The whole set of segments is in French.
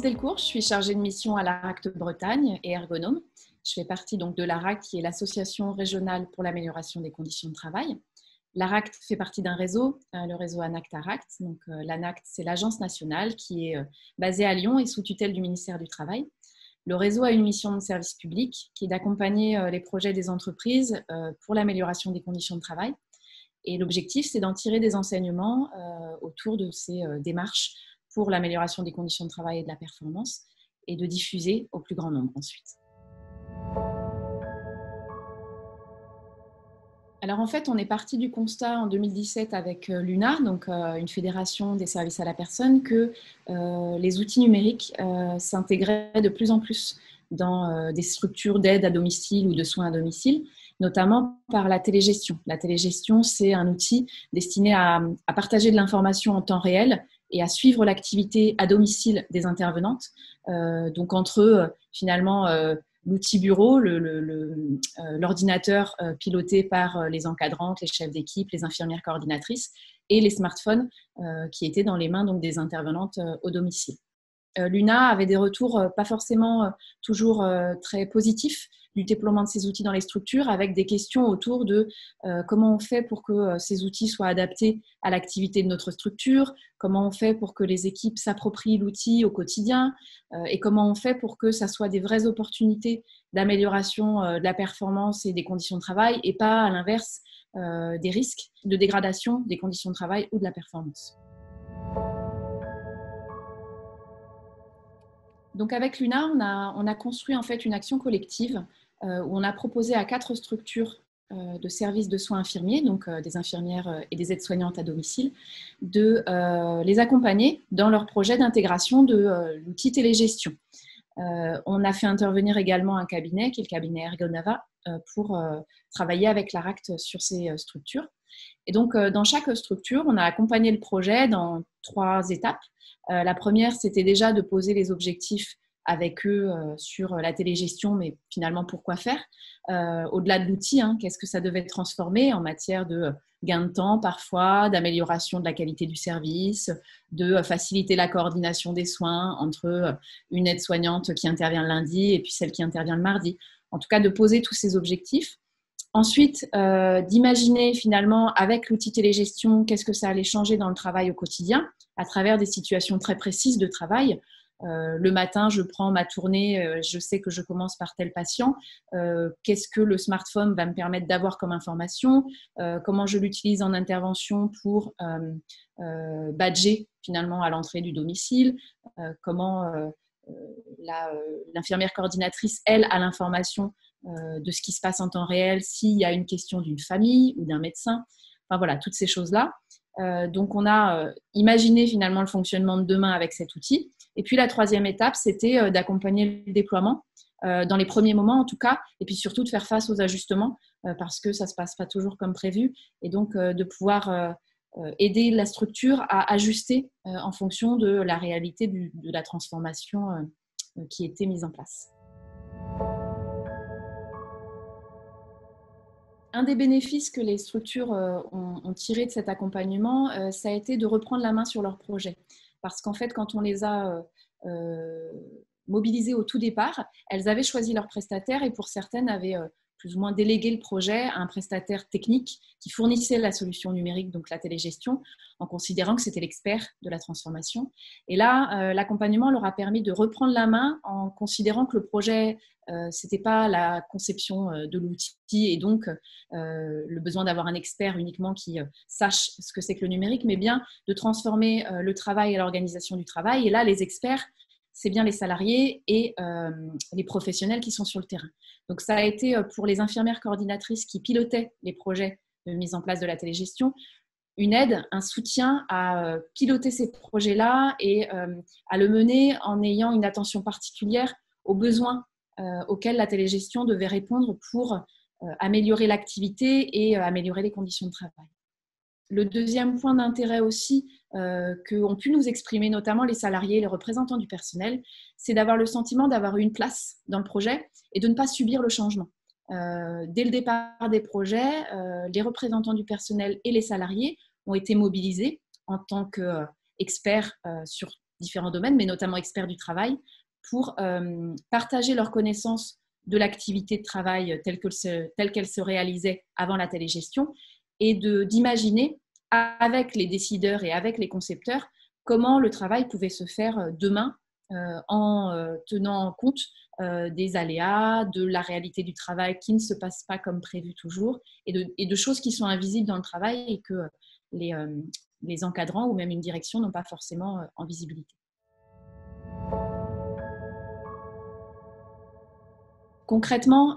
Delcourt, je suis chargée de mission à l'ARACT Bretagne et ergonome. Je fais partie donc de l'ARACT qui est l'association régionale pour l'amélioration des conditions de travail. L'ARACT fait partie d'un réseau, le réseau ANACT-ARACT. Donc, l'ANACT, c'est l'agence nationale qui est basée à Lyon et sous tutelle du ministère du Travail. Le réseau a une mission de service public qui est d'accompagner les projets des entreprises pour l'amélioration des conditions de travail. Et l'objectif, c'est d'en tirer des enseignements autour de ces démarches pour l'amélioration des conditions de travail et de la performance et de diffuser au plus grand nombre ensuite. Alors en fait, on est parti du constat en 2017 avec l'UNA, donc une fédération des services à la personne, que les outils numériques s'intégraient de plus en plus dans des structures d'aide à domicile ou de soins à domicile, notamment par la télégestion. La télégestion, c'est un outil destiné à partager de l'information en temps réel et à suivre l'activité à domicile des intervenantes. Donc entre eux, finalement, l'outil bureau, l'ordinateur piloté par les encadrantes, les chefs d'équipe, les infirmières coordinatrices et les smartphones qui étaient dans les mains donc, des intervenantes au domicile. L'UNA avait des retours pas forcément toujours très positifs du déploiement de ces outils dans les structures, avec des questions autour de comment on fait pour que ces outils soient adaptés à l'activité de notre structure, comment on fait pour que les équipes s'approprient l'outil au quotidien et comment on fait pour que ça soit des vraies opportunités d'amélioration de la performance et des conditions de travail et pas à l'inverse des risques de dégradation des conditions de travail ou de la performance. Donc avec l'UNA, on a construit en fait une action collective où on a proposé à 4 structures de services de soins infirmiers, donc des infirmières et des aides-soignantes à domicile, de les accompagner dans leur projet d'intégration de l'outil télégestion. On a fait intervenir également un cabinet, qui est le cabinet Ergonava, pour travailler avec l'ARACT sur ces structures. Et donc, dans chaque structure, on a accompagné le projet dans 3 étapes. La première, c'était déjà de poser les objectifs avec eux sur la télégestion, mais finalement, pourquoi faire au-delà de l'outil, qu'est-ce que ça devait transformer en matière de gain de temps parfois, d'amélioration de la qualité du service, de faciliter la coordination des soins entre une aide-soignante qui intervient le lundi et puis celle qui intervient le mardi. En tout cas, de poser tous ces objectifs. Ensuite, d'imaginer finalement avec l'outil télégestion qu'est-ce que ça allait changer dans le travail au quotidien à travers des situations très précises de travail. Le matin, je prends ma tournée, je sais que je commence par tel patient. Qu'est-ce que le smartphone va me permettre d'avoir comme information? Comment je l'utilise en intervention pour badger finalement à l'entrée du domicile? Comment l'infirmière coordinatrice, elle, a l'information de ce qui se passe en temps réel, s'il y a une question d'une famille ou d'un médecin. Enfin voilà, toutes ces choses-là. Donc on a imaginé finalement le fonctionnement de demain avec cet outil. Et puis la 3e étape, c'était d'accompagner le déploiement dans les premiers moments en tout cas, et puis surtout de faire face aux ajustements parce que ça ne se passe pas toujours comme prévu. Et donc de pouvoir aider la structure à ajuster en fonction de la réalité de la transformation qui était mise en place. Un des bénéfices que les structures ont tiré de cet accompagnement, ça a été de reprendre la main sur leurs projets. Parce qu'en fait, quand on les a mobilisées au tout départ, elles avaient choisi leur prestataire et pour certaines avaient plus ou moins délégué le projet à un prestataire technique qui fournissait la solution numérique, donc la télégestion, en considérant que c'était l'expert de la transformation. Et là, l'accompagnement leur a permis de reprendre la main en considérant que le projet, c'était pas la conception de l'outil et donc le besoin d'avoir un expert uniquement qui sache ce que c'est que le numérique, mais bien de transformer le travail et l'organisation du travail. Et là, les experts, c'est bien les salariés et les professionnels qui sont sur le terrain. Donc, ça a été pour les infirmières coordinatrices qui pilotaient les projets de mise en place de la télégestion, une aide, un soutien à piloter ces projets-là et à le mener en ayant une attention particulière aux besoins auxquels la télégestion devait répondre pour améliorer l'activité et améliorer les conditions de travail. Le deuxième point d'intérêt aussi qu'ont pu nous exprimer notamment les salariés et les représentants du personnel, c'est d'avoir le sentiment d'avoir une place dans le projet et de ne pas subir le changement. Dès le départ des projets, les représentants du personnel et les salariés ont été mobilisés en tant qu'experts sur différents domaines, mais notamment experts du travail, pour partager leurs connaissances de l'activité de travail telle qu'elle se réalisait avant la télégestion et d'imaginer avec les décideurs et avec les concepteurs comment le travail pouvait se faire demain en tenant compte des aléas, de la réalité du travail qui ne se passe pas comme prévu toujours et de choses qui sont invisibles dans le travail et que les encadrants ou même une direction n'ont pas forcément en visibilité. Concrètement,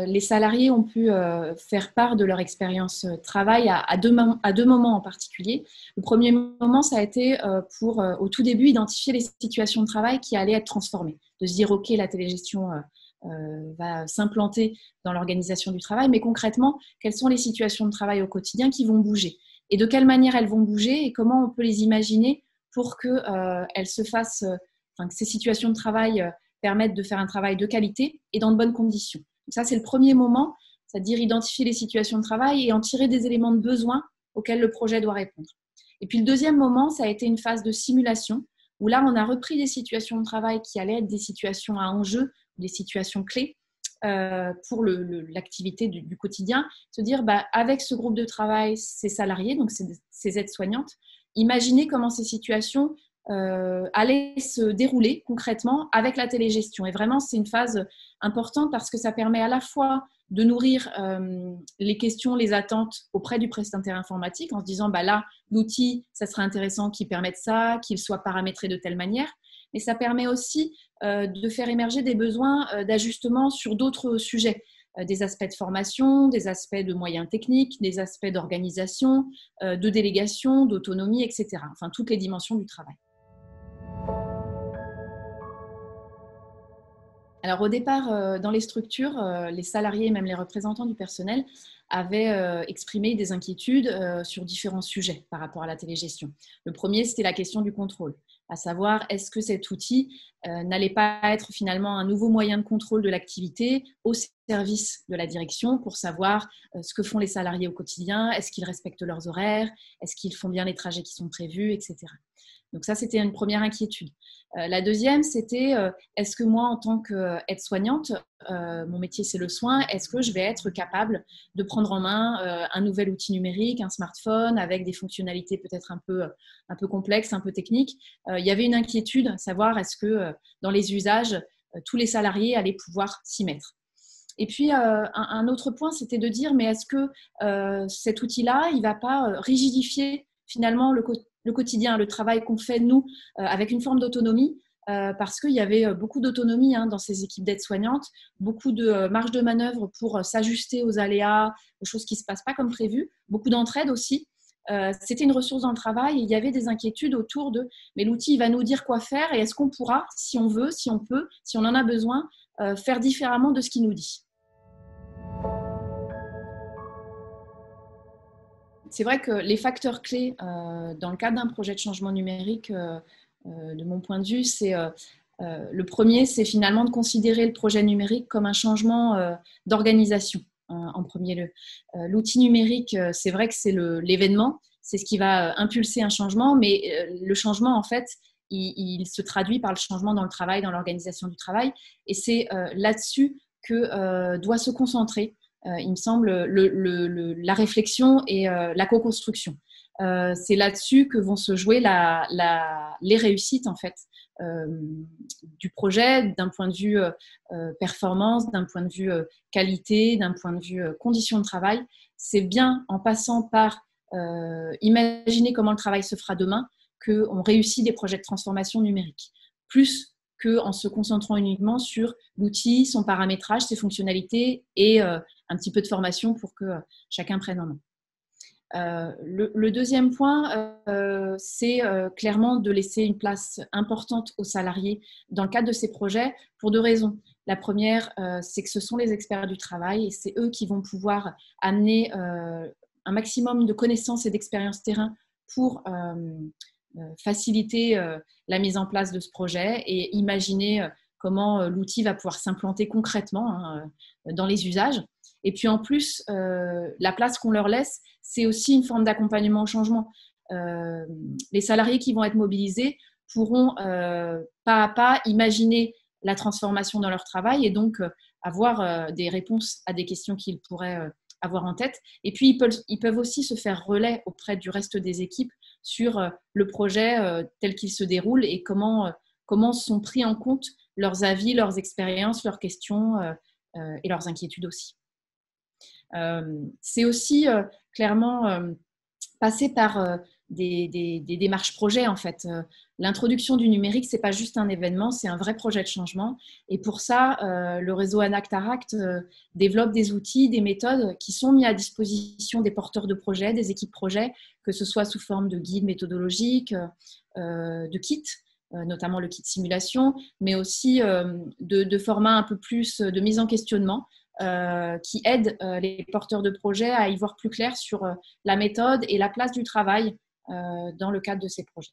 les salariés ont pu faire part de leur expérience travail à deux moments en particulier. Le premier moment, ça a été pour, au tout début, identifier les situations de travail qui allaient être transformées. De se dire, OK, la télégestion va s'implanter dans l'organisation du travail, mais concrètement, quelles sont les situations de travail au quotidien qui vont bouger? Et de quelle manière elles vont bouger et comment on peut les imaginer pour qu'elles se fassent, que ces situations de travail permettre de faire un travail de qualité et dans de bonnes conditions. Donc ça, c'est le premier moment, c'est-à-dire identifier les situations de travail et en tirer des éléments de besoin auxquels le projet doit répondre. Et puis le deuxième moment, ça a été une phase de simulation, où là, on a repris des situations de travail qui allaient être des situations à enjeu, des situations clés pour l'activité du quotidien, se dire, avec ce groupe de travail, ces salariés, donc ces aides-soignantes, imaginez comment ces situations allait se dérouler concrètement avec la télégestion. Et vraiment, c'est une phase importante parce que ça permet à la fois de nourrir les questions, les attentes auprès du prestataire informatique en se disant, là, l'outil, ça serait intéressant qu'il permette ça, qu'il soit paramétré de telle manière. Mais ça permet aussi de faire émerger des besoins d'ajustement sur d'autres sujets. Des aspects de formation, des aspects de moyens techniques, des aspects d'organisation, de délégation, d'autonomie, etc. Enfin, toutes les dimensions du travail. Alors au départ, dans les structures, les salariés, même les représentants du personnel, avaient exprimé des inquiétudes sur différents sujets par rapport à la télégestion. Le premier, c'était la question du contrôle, à savoir est-ce que cet outil n'allait pas être finalement un nouveau moyen de contrôle de l'activité au service de la direction pour savoir ce que font les salariés au quotidien, est-ce qu'ils respectent leurs horaires, est-ce qu'ils font bien les trajets qui sont prévus, etc. Donc ça, c'était une première inquiétude. La deuxième, c'était est-ce que moi, en tant qu'aide-soignante, mon métier c'est le soin, est-ce que je vais être capable de prendre en main un nouvel outil numérique, un smartphone, avec des fonctionnalités peut-être un peu complexes, un peu techniques. Il y avait une inquiétude, savoir est-ce que dans les usages, tous les salariés allaient pouvoir s'y mettre. Et puis, un autre point, c'était de dire, mais est-ce que cet outil-là, il ne va pas rigidifier finalement le quotidien, le travail qu'on fait, nous, avec une forme d'autonomie, parce qu'il y avait beaucoup d'autonomie dans ces équipes d'aides-soignantes, beaucoup de marge de manœuvre pour s'ajuster aux aléas, aux choses qui ne se passent pas comme prévu, beaucoup d'entraide aussi. C'était une ressource dans le travail et il y avait des inquiétudes autour de mais l'outil il va nous dire quoi faire et est-ce qu'on pourra, si on veut, si on peut, si on en a besoin, faire différemment de ce qu'il nous dit. C'est vrai que les facteurs clés dans le cadre d'un projet de changement numérique, de mon point de vue, c'est le premier, c'est finalement de considérer le projet numérique comme un changement d'organisation en premier lieu. L'outil numérique, c'est vrai que c'est l'événement, c'est ce qui va impulser un changement, mais le changement, en fait, il se traduit par le changement dans le travail, dans l'organisation du travail, et c'est là-dessus que doit se concentrer il me semble, la réflexion et la co-construction. C'est là-dessus que vont se jouer les réussites en fait, du projet d'un point de vue performance, d'un point de vue qualité, d'un point de vue conditions de travail. C'est bien en passant par imaginer comment le travail se fera demain qu'on réussit des projets de transformation numérique. Plus qu'en se concentrant uniquement sur l'outil, son paramétrage, ses fonctionnalités et un petit peu de formation pour que chacun prenne en main. Le deuxième point, c'est clairement de laisser une place importante aux salariés dans le cadre de ces projets pour deux raisons. La première, c'est que ce sont les experts du travail et c'est eux qui vont pouvoir amener un maximum de connaissances et d'expérience terrain pour faciliter la mise en place de ce projet et imaginer comment l'outil va pouvoir s'implanter concrètement dans les usages. Et puis en plus, la place qu'on leur laisse, c'est aussi une forme d'accompagnement au changement. Les salariés qui vont être mobilisés pourront pas à pas imaginer la transformation dans leur travail et donc avoir des réponses à des questions qu'ils pourraient avoir en tête. Et puis, ils peuvent aussi se faire relais auprès du reste des équipes sur le projet tel qu'il se déroule et comment sont pris en compte leurs avis, leurs expériences, leurs questions et leurs inquiétudes aussi. C'est aussi clairement passer par des démarches projets en fait. L'introduction du numérique, c'est pas juste un événement, c'est un vrai projet de changement. Et pour ça, le réseau Anact-Aract développe des outils, des méthodes qui sont mis à disposition des porteurs de projets, des équipes projets, que ce soit sous forme de guides méthodologiques, de kits, notamment le kit simulation, mais aussi de formats un peu plus de mise en questionnement, qui aident les porteurs de projets à y voir plus clair sur la méthode et la place du travail dans le cadre de ces projets.